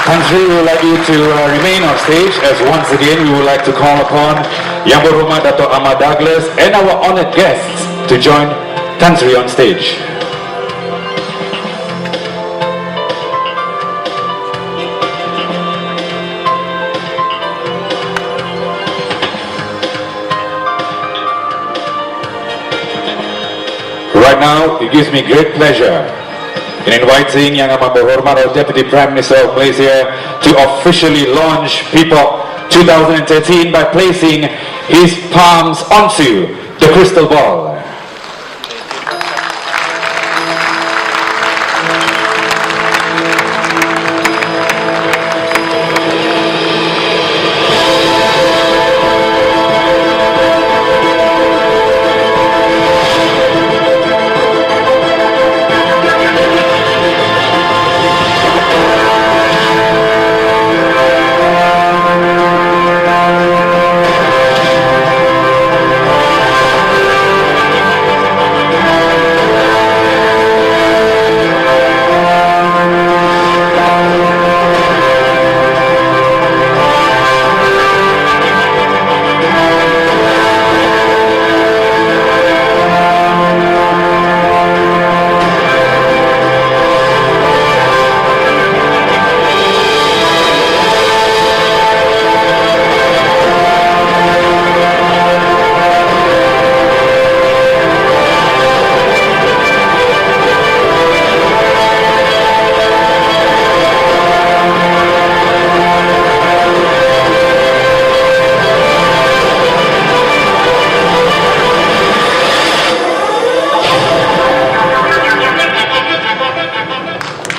Country, we would like you to remain on stage, as once again we would like to call upon Yang Berhormat Dato' Ahmad Douglas and our honored guests to join Country on stage. Right now, it gives me great pleasure in inviting Yang Amat Berhormat our Deputy Prime Minister of Malaysia to officially launch PIPOC 2013 by placing his palms onto the crystal ball.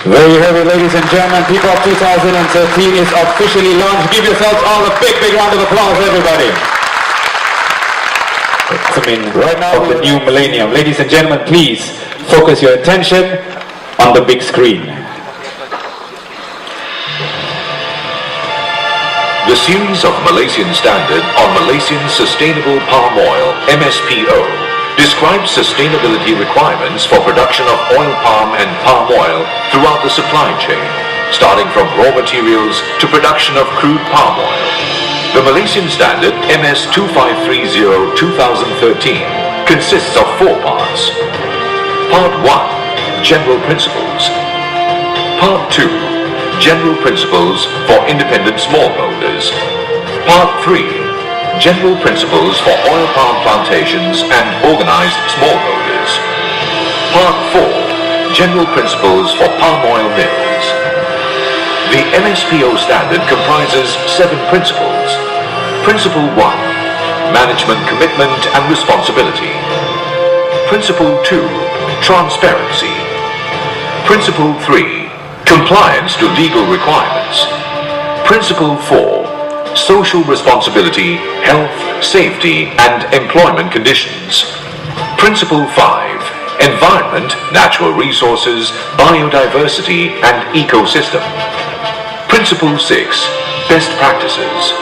There you have it, ladies and gentlemen. PIPOC 2013 is officially launched. Give yourselves all a big, big round of applause, everybody. Right now of the new millennium. Ladies and gentlemen, please focus your attention on the big screen. The series of Malaysian Standard on Malaysian Sustainable Palm Oil, MSPO, describes sustainability requirements for production of oil palm and palm oil throughout the supply chain, starting from raw materials to production of crude palm oil. The Malaysian Standard MS 2530-2013 consists of 4 parts. Part 1, General Principles. Part 2, General Principles for Independent Smallholders. Part 3, General Principles for Oil Palm Plantations and Organized Smallholders. Part 4, General Principles for Palm Oil Mills. The MSPO standard comprises 7 principles. Principle 1, Management Commitment and Responsibility. Principle 2, Transparency. Principle 3, Compliance to legal requirements. Principle 4, Social responsibility, health, safety and employment conditions. Principle 5, Environment, natural resources, biodiversity and ecosystem. Principle 6, Best practices.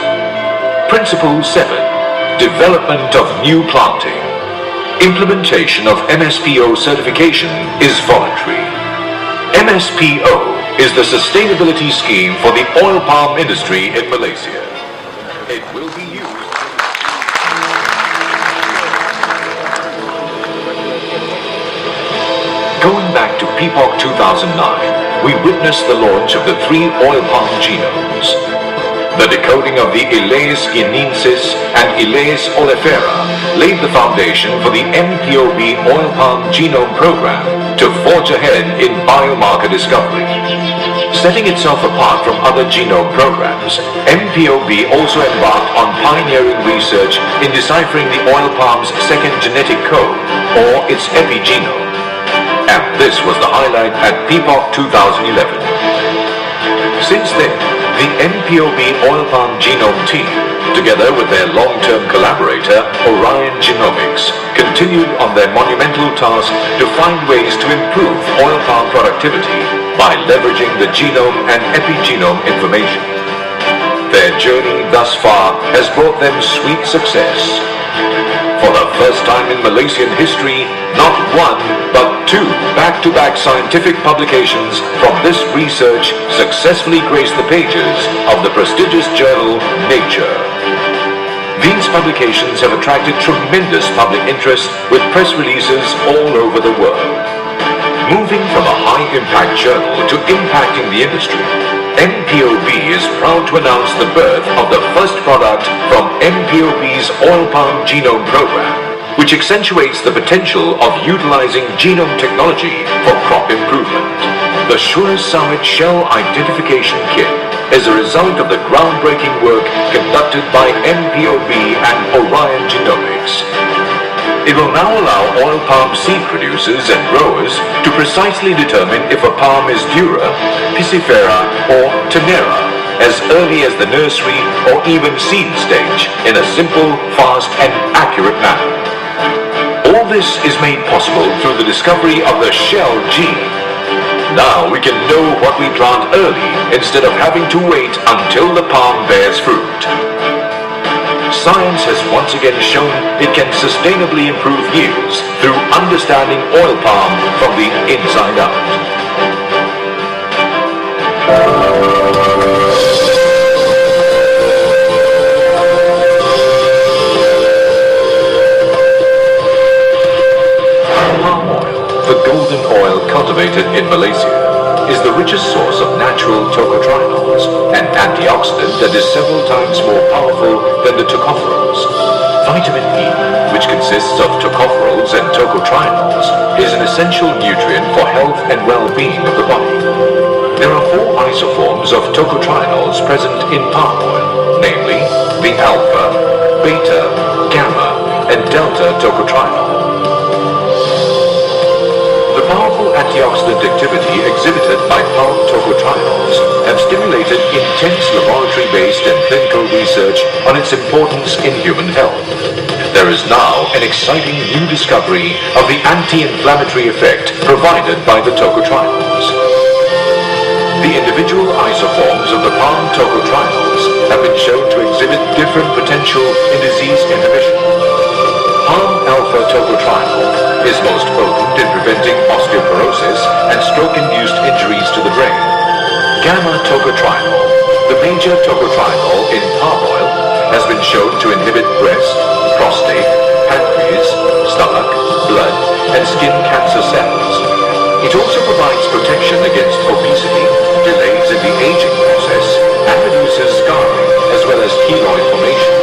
Principle 7, Development of new planting. Implementation of MSPO certification is voluntary. MSPO is the sustainability scheme for the oil palm industry in Malaysia. It will be used. Going back to PIPOC 2009, we witnessed the launch of the 3 oil palm genomes. The decoding of the Ileus guineensis and Ileus oleifera laid the foundation for the MPOB oil palm genome program to forge ahead in biomarker discovery. Setting itself apart from other genome programs, MPOB also embarked on pioneering research in deciphering the oil palm's second genetic code, or its epigenome. And this was the highlight at PIPOC 2011. Since then, the MPOB oil palm genome team, together with their long-term collaborator, Orion Genomics, continued on their monumental task to find ways to improve oil palm productivity by leveraging the genome and epigenome information. Their journey thus far has brought them sweet success. For the first time in Malaysian history, not one, but two back-to-back scientific publications from this research successfully graced the pages of the prestigious journal Nature. These publications have attracted tremendous public interest with press releases all over the world. Moving from a high-impact journal to impacting the industry, MPOB is proud to announce the birth of the first product from MPOB's Oil Palm Genome Program, which accentuates the potential of utilizing genome technology for crop improvement. The Sure Summit Shell Identification Kit is a result of the groundbreaking work conducted by MPOB and Orion Genomics. It will now allow oil palm seed producers and growers to precisely determine if a palm is dura, piscifera or tenera as early as the nursery or even seed stage in a simple, fast and accurate manner. All this is made possible through the discovery of the Shell gene. Now we can know what we plant early instead of having to wait until the palm bears fruit. Science has once again shown it can sustainably improve yields through understanding oil palm from the inside out. Palm oil, the golden oil cultivated in Malaysia, is the richest source of natural tocotrienols, an antioxidant that is several times more powerful than the tocopherols. Vitamin E, which consists of tocopherols and tocotrienols, is an essential nutrient for health and well-being of the body. There are 4 isoforms of tocotrienols present in palm oil, namely the alpha, beta, gamma, and delta tocotrienol. The powerful antioxidant activity exhibited by palm tocotrienols have stimulated intense laboratory-based and clinical research on its importance in human health. There is now an exciting new discovery of the anti-inflammatory effect provided by the tocotrienols. The individual isoforms of the palm tocotrienols have been shown to exhibit different potential in disease inhibition. Palm alpha tocotrienol is most potent in preventing osteoporosis and stroke-induced injuries to the brain. Gamma tocotrienol, the major tocotrienol in palm oil, has been shown to inhibit breast, prostate, pancreas, stomach, blood, and skin cancer cells. It also provides protection against obesity, delays in the aging process, and reduces scarring as well as keloid formation.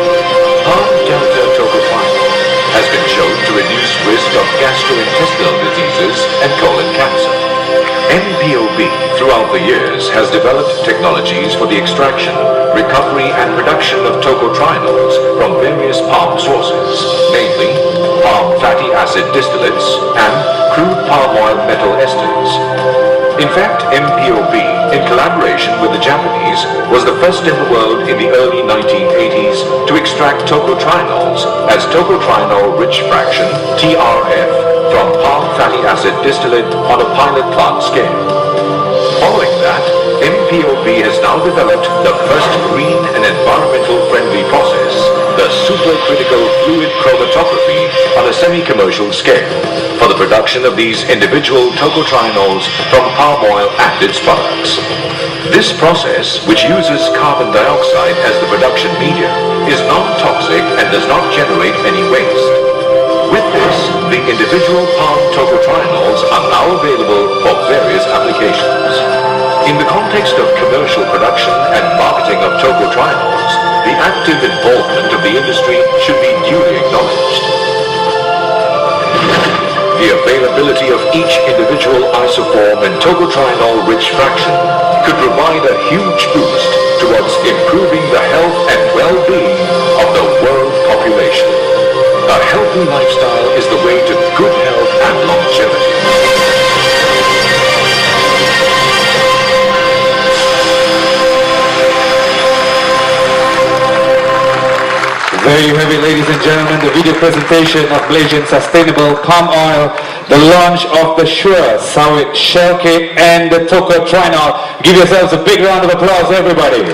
Palm delta tocotrienol has been shown to reduce risk of gastrointestinal diseases and colon cancer. MPOB throughout the years has developed technologies for the extraction, recovery and production of tocotrienols from various palm sources, namely palm fatty acid distillates and crude palm oil metal esters. In fact, MPOB, in collaboration with the Japanese, was the first in the world in the early 1980s to extract tocotrienols as tocotrienol-rich fraction, TRF, from palm fatty acid distillate on a pilot plant scale. Following that, MPOB has now developed the first green and environmental-friendly process, the supercritical fluid chromatography on a semi-commercial scale, for the production of these individual tocotrienols from palm oil and its products. This process, which uses carbon dioxide as the production medium, is non-toxic and does not generate any waste. With this, the individual palm tocotrienols are now available for various applications. In the context of commercial production and marketing of tocotrienols, the active involvement of the industry should be duly acknowledged. The availability of each individual isoform and tocotrienol-rich fraction could provide a huge boost towards improving the health and well-being of the world population. A healthy lifestyle is the way to good health and longevity. There you have it, ladies and gentlemen, the video presentation of Malaysian Sustainable Palm Oil, the launch of the Sure Summit Shell Kit and the tocotrienol. Give yourselves a big round of applause, everybody.